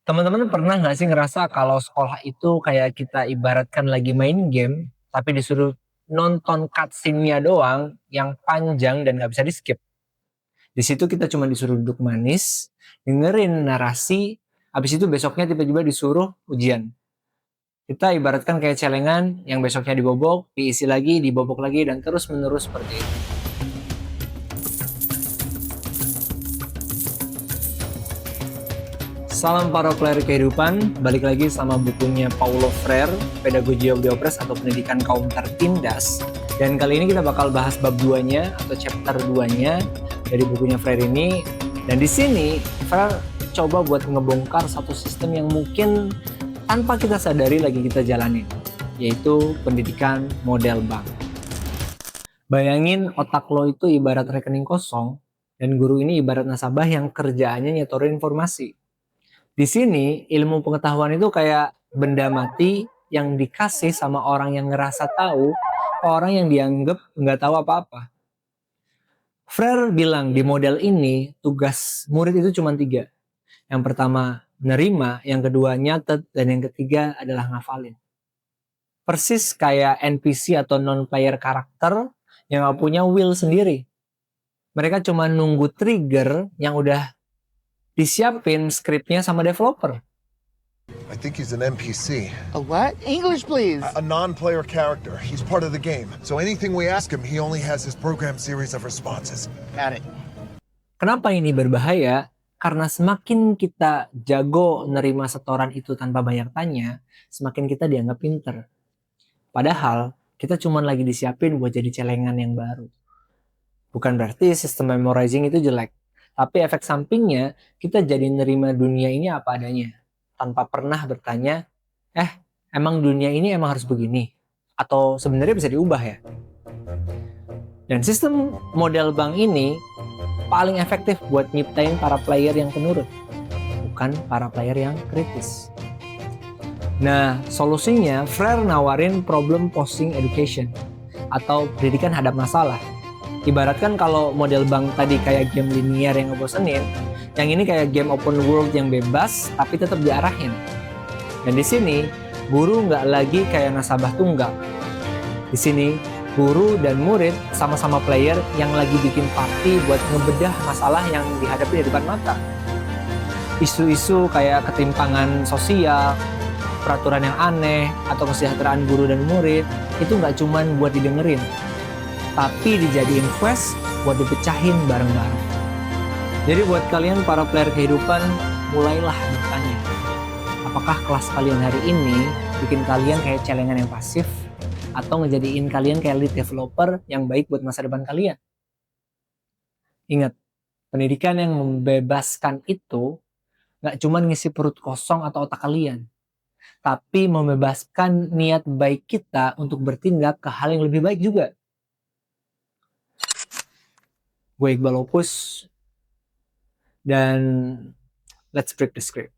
Teman-teman pernah nggak sih ngerasa kalau sekolah itu kayak kita ibaratkan lagi main game, tapi disuruh nonton cutscene-nya doang yang panjang dan nggak bisa di-skip. Di situ kita cuma disuruh duduk manis, dengerin narasi, habis itu besoknya tiba-tiba disuruh ujian. Kita ibaratkan kayak celengan yang besoknya dibobok, diisi lagi, dibobok lagi, dan terus-menerus seperti itu. Salam para player kehidupan, balik lagi sama bukunya Paulo Freire, Pedagogy of the Oppressed atau Pendidikan Kaum Tertindas. Dan kali ini kita bakal bahas bab 2-nya atau chapter 2-nya dari bukunya Freire ini. Dan di sini Freire coba buat ngebongkar satu sistem yang mungkin tanpa kita sadari lagi kita jalanin, yaitu pendidikan model bank. Bayangin otak lo itu ibarat rekening kosong, dan guru ini ibarat nasabah yang kerjaannya nyetorin informasi. Di sini ilmu pengetahuan itu kayak benda mati yang dikasih sama orang yang ngerasa tahu ke orang yang dianggap nggak tahu apa-apa. Freire bilang di model ini tugas murid itu cuma 3. Yang pertama nerima, yang kedua nyatet, dan yang ketiga adalah ngafalin. Persis kayak NPC atau non-player karakter yang gak punya will sendiri. Mereka cuma nunggu trigger yang udah disiapin skripnya sama developer. I think he's an NPC. A what? English, please. A non-player character. He's part of the game. So anything we ask him, he only has his programmed series of responses. Got it. Kenapa ini berbahaya? Karena semakin kita jago nerima setoran itu tanpa banyak tanya, semakin kita dianggap pinter. Padahal, kita cuma lagi disiapin buat jadi celengan yang baru. Bukan berarti sistem memorizing itu jelek. Tapi efek sampingnya, kita jadi nerima dunia ini apa adanya. Tanpa pernah bertanya, emang dunia ini emang harus begini? Atau sebenarnya bisa diubah ya? Dan sistem model bank ini paling efektif buat nyiptain para player yang penurut. Bukan para player yang kritis. Nah, solusinya Freire nawarin problem posing education atau pendidikan hadap masalah. Ibaratkan kalau model bank tadi kayak game linear yang ngebosenin, yang ini kayak game open world yang bebas tapi tetap diarahin. Dan di sini guru nggak lagi kayak nasabah tunggal. Di sini guru dan murid sama-sama player yang lagi bikin party buat ngebedah masalah yang dihadapi di depan mata. Isu-isu kayak ketimpangan sosial, peraturan yang aneh, atau kesejahteraan guru dan murid itu nggak cuman buat didengerin, tapi dijadiin quest buat dipecahin bareng-bareng. Jadi buat kalian para player kehidupan, mulailah bertanya, apakah kelas kalian hari ini bikin kalian kayak celengan yang pasif, atau ngejadiin kalian kayak lead developer yang baik buat masa depan kalian? Ingat, pendidikan yang membebaskan itu gak cuma ngisi perut kosong atau otak kalian, tapi membebaskan niat baik kita untuk bertindak ke hal yang lebih baik juga. Gue Iqbal Opus, dan let's break the script.